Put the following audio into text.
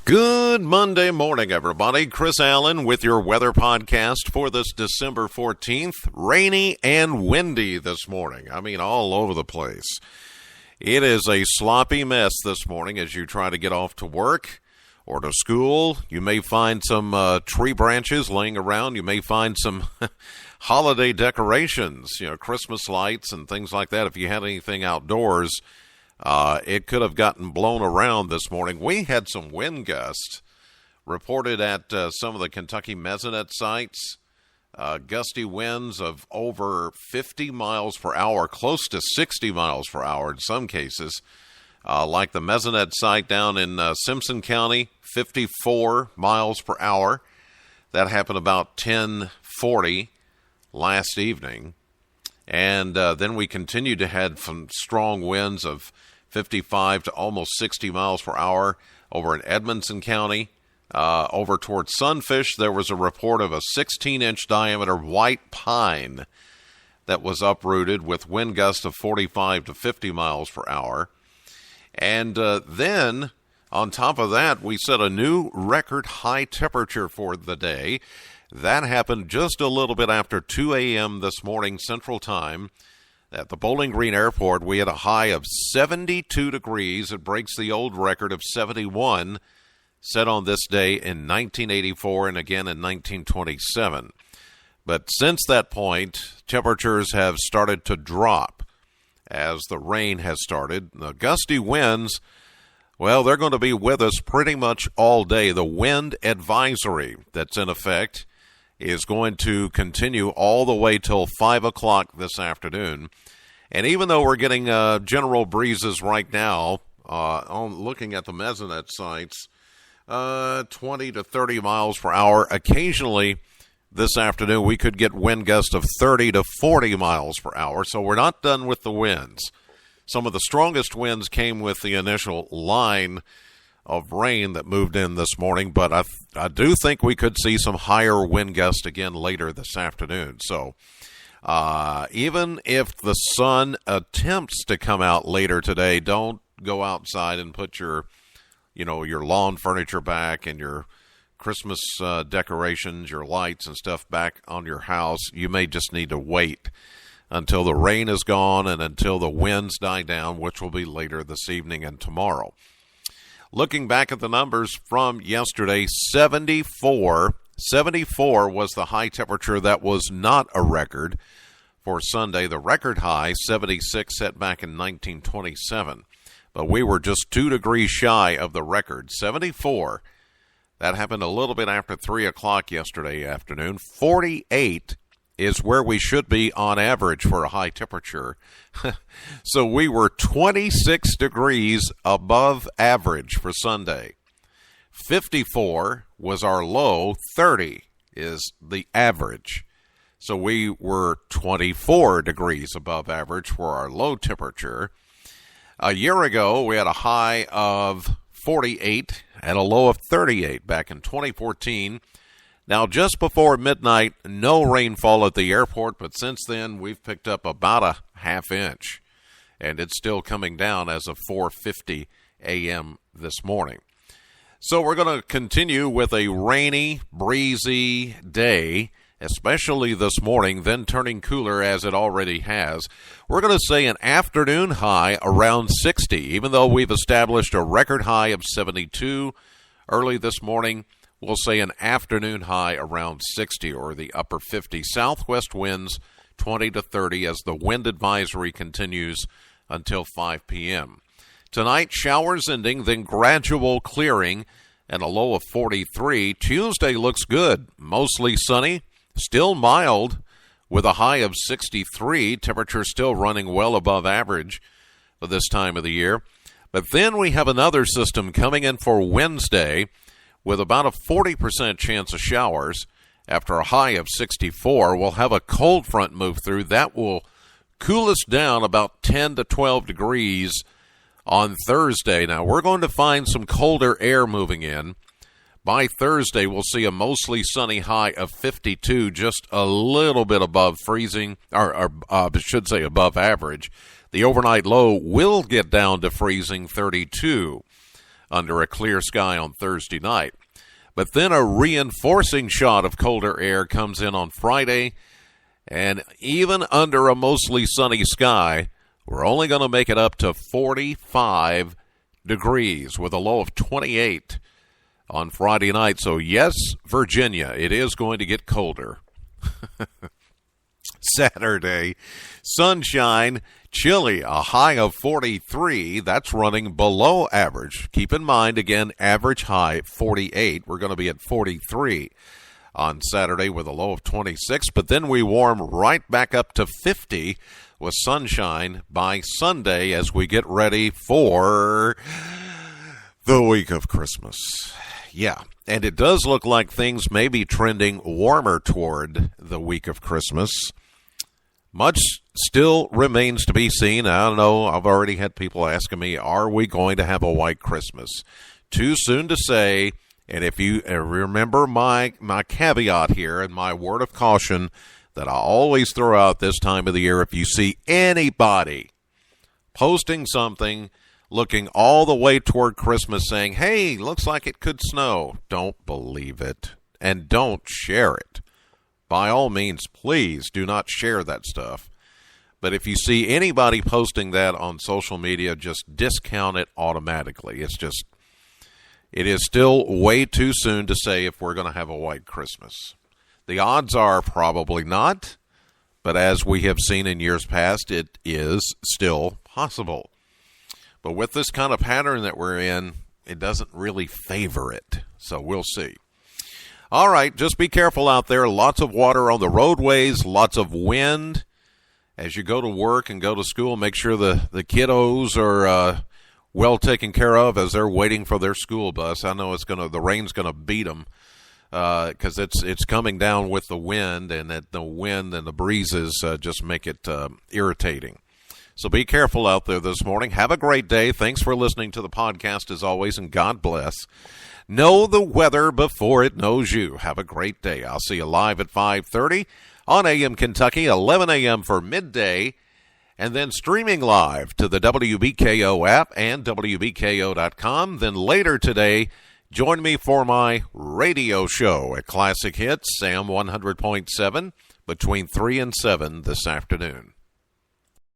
Good Monday morning, everybody. Chris Allen with your weather podcast for this December 14th. Rainy and windy this morning. I mean, all over the place. It is a sloppy mess this morning as you try to get off to work or to school. You may find some tree branches laying around. You may find some holiday decorations, Christmas lights and things like that. If you had anything outdoors, it could have gotten blown around this morning. We had some wind gusts reported at some of the Kentucky Mesonet sites. Gusty winds of over 50 miles per hour, close to 60 miles per hour in some cases. Like the Mesonet site down in Simpson County, 54 miles per hour. That happened about 10:40 last evening. And then we continued to have some strong winds of 55 to almost 60 miles per hour over in Edmonson County. Over towards Sunfish, there was a report of a 16-inch diameter white pine that was uprooted with wind gusts of 45 to 50 miles per hour. And then, on top of that, we set a new record high temperature for the day. That happened just a little bit after 2 a.m. this morning Central Time. At the Bowling Green Airport, we had a high of 72 degrees. It breaks the old record of 71 set on this day in 1984 and again in 1927. But since that point, temperatures have started to drop as the rain has started. The gusty winds, well, they're going to be with us pretty much all day. The wind advisory that's in effect is going to continue all the way till 5 o'clock this afternoon. And even though we're getting general breezes right now, looking at the Mesonet sites, 20 to 30 miles per hour, occasionally this afternoon we could get wind gusts of 30 to 40 miles per hour. So we're not done with the winds. Some of the strongest winds came with the initial line of rain that moved in this morning, but I do think we could see some higher wind gusts again later this afternoon. So even if the sun attempts to come out later today, don't go outside and put your lawn furniture back and your Christmas decorations, your lights and stuff back on your house. You may just need to wait until the rain is gone and until the winds die down, which will be later this evening and tomorrow. Looking back at the numbers from yesterday, 74 was the high temperature. That was not a record for Sunday. The record high, 76, set back in 1927. But we were just 2 degrees shy of the record, 74. That happened a little bit after 3 o'clock yesterday afternoon. 48 is where we should be on average for a high temperature. So we were 26 degrees above average for Sunday. 54 was our low, 30 is the average. So we were 24 degrees above average for our low temperature. A year ago, we had a high of 48 and a low of 38 back in 2014. Now, just before midnight, no rainfall at the airport, but since then, we've picked up about a half inch, and it's still coming down as of 4:50 a.m. this morning. So we're going to continue with a rainy, breezy day, especially this morning, then turning cooler as it already has. We're going to say an afternoon high around 60, even though we've established a record high of 72 early this morning. We'll say an afternoon high around 60 or the upper 50. Southwest winds 20 to 30 as the wind advisory continues until 5 p.m. Tonight, showers ending, then gradual clearing and a low of 43. Tuesday looks good. Mostly sunny, still mild with a high of 63. Temperature still running well above average for this time of the year. But then we have another system coming in for Wednesday with about a 40% chance of showers. After a high of 64, we'll have a cold front move through. That will cool us down about 10 to 12 degrees on Thursday. Now, we're going to find some colder air moving in. By Thursday, we'll see a mostly sunny high of 52, just a little bit above freezing, or I should say above average. The overnight low will get down to freezing 32. under a clear sky on Thursday night. But then a reinforcing shot of colder air comes in on Friday, and even under a mostly sunny sky, we're only going to make it up to 45 degrees with a low of 28 on Friday night. So yes, Virginia, it is going to get colder. Saturday, sunshine, chilly, a high of 43. That's running below average. Keep in mind, again, average high 48. We're going to be at 43 on Saturday with a low of 26. But then we warm right back up to 50 with sunshine by Sunday as we get ready for the week of Christmas. Yeah, and it does look like things may be trending warmer toward the week of Christmas. Much still remains to be seen. I don't know. I've already had people asking me, are we going to have a white Christmas? Too soon to say. And if you remember my caveat here and my word of caution that I always throw out this time of the year, if you see anybody posting something looking all the way toward Christmas saying, hey, looks like it could snow, don't believe it and don't share it. By all means, please do not share that stuff. But if you see anybody posting that on social media, just discount it automatically. It is still way too soon to say if we're going to have a white Christmas. The odds are probably not, but as we have seen in years past, it is still possible. But with this kind of pattern that we're in, it doesn't really favor it. So we'll see. All right, just be careful out there. Lots of water on the roadways, lots of wind. As you go to work and go to school, make sure the kiddos are well taken care of as they're waiting for their school bus. I know the rain's going to beat them because it's coming down with the wind, and the wind and the breezes just make it irritating. So be careful out there this morning. Have a great day. Thanks for listening to the podcast as always, and God bless. Know the weather before it knows you. Have a great day. I'll see you live at 5:30 on AM Kentucky, 11 a.m. for midday, and then streaming live to the WBKO app and WBKO.com. Then later today, join me for my radio show at Classic Hits, Sam 100.7, between 3 and 7 this afternoon.